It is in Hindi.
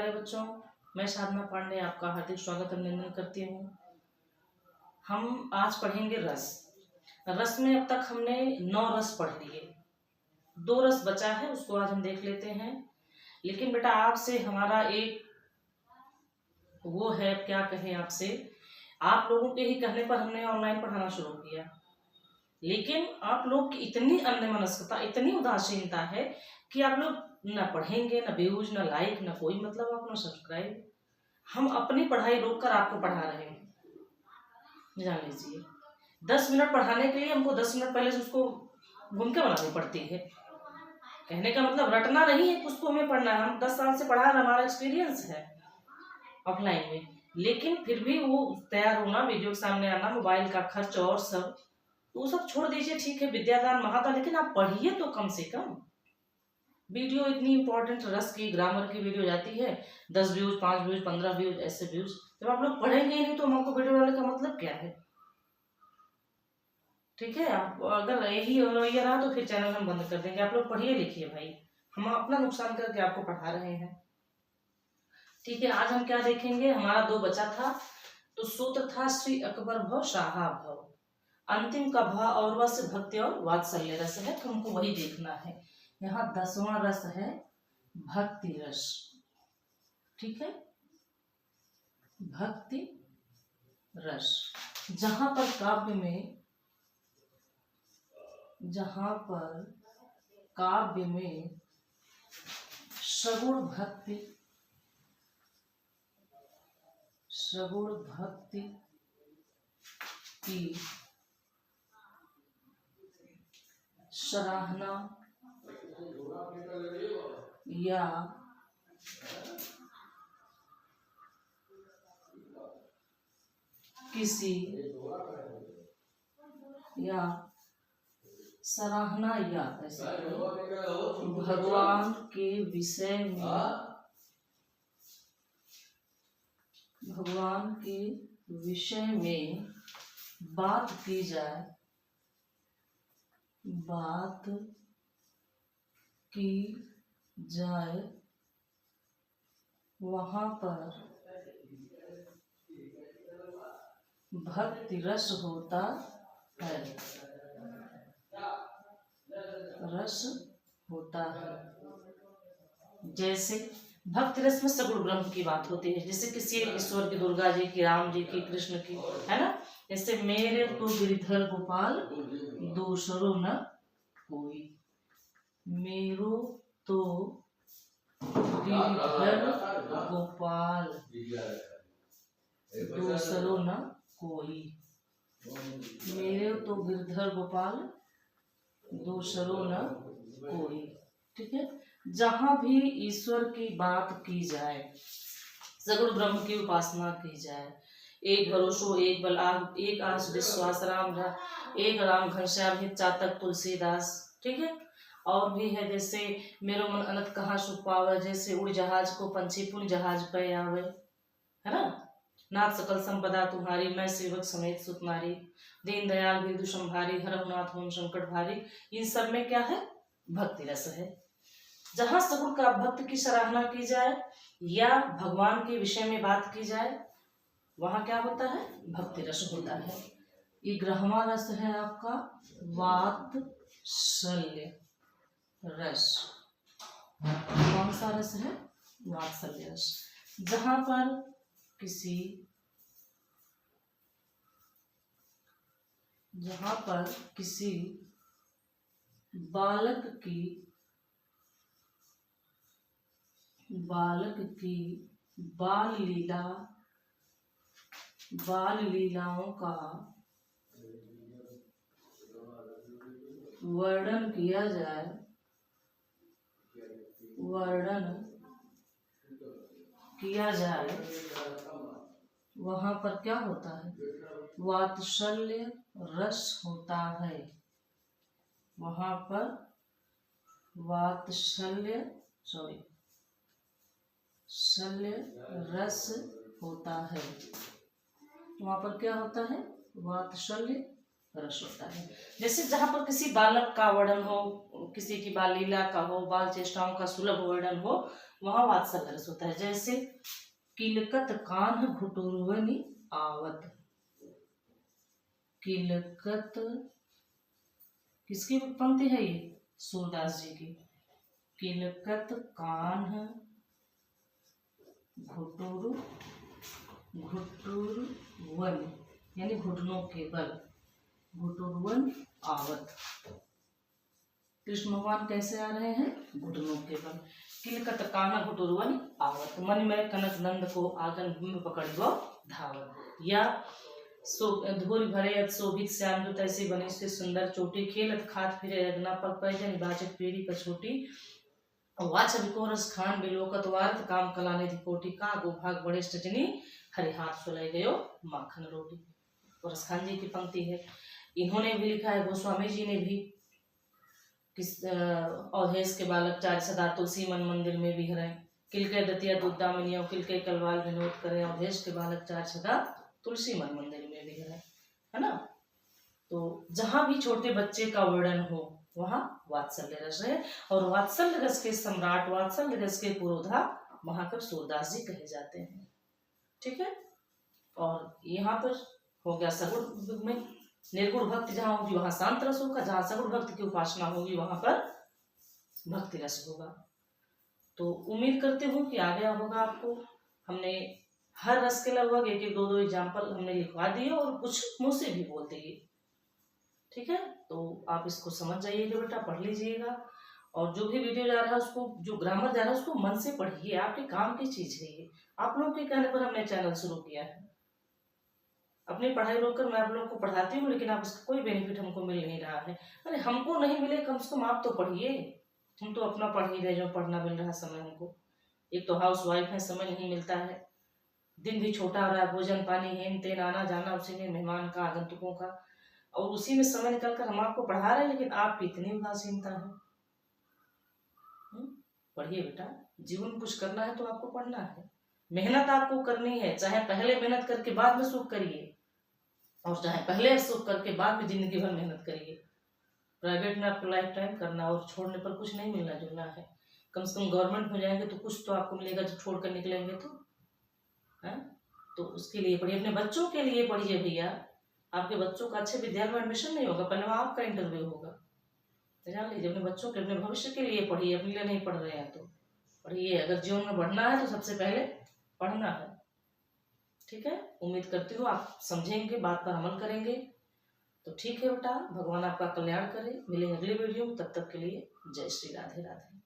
प्यारे बच्चों, मैं साधना पांडे आपका हार्दिक स्वागत अभिनंदन करती हूँ। हम आज पढ़ेंगे रस। रस में अब तक हमने 9 रस पढ़ लिए, 2 रस बचा है, उसको आज हम देख लेते हैं। लेकिन बेटा आपसे हमारा एक वो है, क्या कहें आपसे, आप लोगों के ही कहने पर हमने ऑनलाइन पढ़ाना शुरू किया, लेकिन आप लोग की इतनी अन्यमनस्कता, इतनी उदासीनता है कि आप लोग ना पढ़ेंगे, ना व्यूज, ना लाइक, ना कोई मतलब, आप ना सब्सक्राइब। हम अपनी पढ़ाई रोककर आपको पढ़ा रहे हैं, जान लीजिए। 10 मिनट पढ़ाने के लिए हमको 10 मिनट पहले से उसको भूमिका बनानी पड़ती है। कहने का मतलब रटना नहीं है, कुछ तो हमें पढ़ना है। हम 10 साल से पढ़ा रहे, हमारा एक्सपीरियंस है ऑफलाइन में, लेकिन फिर भी वो तैयार होना, वीडियो के सामने आना, मोबाइल का खर्च और सब, तो वो सब छोड़ दीजिए। ठीक है, विद्यादान महादान, लेकिन आप पढ़िए तो कम से कम। वीडियो इतनी इंपॉर्टेंट, रस की, ग्रामर की वीडियो जाती है 10 व्यूज, 5 व्यूज, 15 व्यूज, ऐसे व्यूज। जब आप लोग पढ़ेंगे ही नहीं तो हमको वीडियो डालने का मतलब क्या है? ठीक है, आप अगर यही रवैया रहा तो फिर चैनल हम बंद कर देंगे। आप लोग पढ़िए लिखिए भाई, हम अपना नुकसान करके आपको पढ़ा रहे हैं। ठीक है, आज हम क्या देखेंगे? हमारा 2 बचा था, तो सूत्र था श्री अकबर भव शाहा भव। अंतिम का भाव और वह भक्ति और वात्सल्य रस है, तो हमको वही देखना है। यहाँ 10वां रस है भक्ति रस। ठीक है, भक्ति रस। जहां पर काव्य में सगुण भक्ति की सराहना या भगवान के विषय में बात की जाए, वहां पर भक्ति रस होता है। जैसे भक्ति रस में सगुण ब्रह्म की बात होती है, जैसे किसी ईश्वर की, दुर्गा जी की, राम जी की, कृष्ण की, है ना। जैसे मेरे तो गिरधर गोपाल दूसरो न कोई, मेरो तो गिरधर गोपाल दूसरो न कोई, मेरे तो गिरधर गोपाल दूसरो न कोई। ठीक है, जहां भी ईश्वर की बात की जाए, सगुण ब्रह्म की उपासना की जाए, एक भरोसो, एक बलराम, एक आस विश्वास राम, एक राम घनश्याम हित चातक तुलसीदास। ठीक है, और भी है जैसे मेरो मन अनंत कहाँ सुख पावे, जैसे उड़ जहाज को पंछी पुन जहाज पे आवे, है ना। नाथ सकल संपदा तुम्हारी, मैं सेवक समेत सुत नारी, दीन दयाल बिंदु संभारी, हरहु नाथ होम संकट भारी। इन सब में क्या है? भक्ति रस है। जहां सगुण का भक्त की सराहना की जाए या भगवान के विषय में बात की जाए, वहां क्या होता है? भक्ति रस होता है। ये 11वां रस है आपका वात्सल्य रस। कौन सा रस है? वात्सल्य रस। जहां पर किसी बालक की बाल लीलाओं का वर्णन किया जाए, वहां पर क्या होता है? वात्सल्य रस होता है। वहां पर शल्य रस होता है। वहां पर क्या होता है? वात्सल्य रस होता है। जैसे जहां पर किसी बालक का वर्णन हो, किसी की बाल लीला का हो, बाल चेष्टाओं का सुलभ वर्णन हो, वहां वात्सल्य रस होता है। जैसे किलकत कान्ह घुटुरवनि आवत। किलकत किसकी पंक्ति है ये? सूरदास जी की। किलकत कान्ह घुटुरवन यानी घुटनों के बल, घुटुरवन आवत। कृष्ण भगवान कैसे आ रहे हैं? घुटनों के बल। किलकत कान्ह घुटुरवन आवत। मन में कनक नंद को आंगन में पकड़ लो धावत। या धूल भरे अत शोभित श्याम तैसे बने से सुंदर चोटी। खेलत खात फिरे अगना पग पैजन बाचक पीढ़ी कछोटी। वाच विकोरस खान बिलोकत वार्त काम कला निधि कोटि। का गो भाग बड़े सजनी हरि हाथ सुलय गयो माखन रोटी। कोरस खान जी की पंक्ति है। इन्होंने भी लिखा है, गोस्वामी जी ने भी, किस अवधेश के बालक चार सदा तुलसी मन मंदिर में बिहरे। किलके दतिया दुद्दामनियों किलके कलवाल विनोद करे। अवधेश के बालक चार सदा तुलसी मन मंदिर में बिहरे, है ना। तो जहां भी छोटे बच्चे का वर्णन हो वहां वात्सल्य रस है। और वात्सल्य रस के सम्राट, वात्सल्य रस के पुरोधा महाकवि सूरदास जी कहे जाते हैं। ठीक है। और यहाँ पर हो गया सगुण में। निर्गुण भक्ति जहाँ होगी वहां शांत रस होगा, जहाँ सगुण भक्ति की उपासना होगी वहां पर भक्ति रस होगा। तो उम्मीद करते हूँ कि आ गया होगा आपको। हमने हर रस के लगभग एक एक दो एग्जाम्पल हमने लिखवा दिए और कुछ मुंह से भी बोल दिए। ठीक है। तो आप इसको समझ जाइएगा बेटा, पढ़ लीजिएगा। और जो भी वीडियो जा रहा है उसको, जो ग्रामर जा रहा है उसको मन से पढ़िए। आपके काम की चीज है ये। आप लोगों के कहने पर हमने चैनल शुरू किया है। अपनी पढ़ाई रोककर मैं आप लोगों को पढ़ाती हूँ, लेकिन आप उसका कोई बेनिफिट हमको मिल नहीं रहा है। अरे हमको नहीं मिले, कम से कम आप तो पढ़िए। हम तो अपना पढ़ ही रहे, जो पढ़ना मिल रहा समय हमको। एक तो हाउस वाइफ है, समय नहीं मिलता है। दिन भी छोटा हो रहा है, भोजन पानी हेन तेन आना जाना, उसी में मेहमान का आगंतुकों का, और उसी में समय निकल कर हम आपको पढ़ा रहे हैं, लेकिन आपकी इतनी उदासीनता है। पढ़िए बेटा, जीवन में कुछ करना है तो आपको पढ़ना है। मेहनत आपको करनी है, चाहे पहले मेहनत करके बाद में सुख करिए, और चाहे पहले सुख करके बाद में जिंदगी भर मेहनत करिए। प्राइवेट में आपको लाइफ टाइम करना, और छोड़ने पर कुछ नहीं मिलना जुलना है। कम से कम गवर्नमेंट हो जाएंगे तो कुछ तो आपको मिलेगा, जब छोड़ कर निकलेंगे तो है। तो उसके लिए पढ़िए, अपने बच्चों के लिए पढ़िए भैया। आपके बच्चों का अच्छे विद्यालय में एडमिशन नहीं होगा, पहले वहाँ आपका इंटरव्यू होगा। जान लीजिए, अपने बच्चों के, अपने भविष्य के लिए पढ़िए। अपने लिए नहीं पढ़ रहे हैं तो पढ़िए। अगर जीवन में बढ़ना है तो सबसे पहले पढ़ना है। ठीक है। उम्मीद करती हूँ आप समझेंगे, बात पर अमल करेंगे। तो ठीक है बेटा, भगवान आपका कल्याण करे। मिलेंगे अगले वीडियो में, तब तक के लिए जय श्री राधे राधे।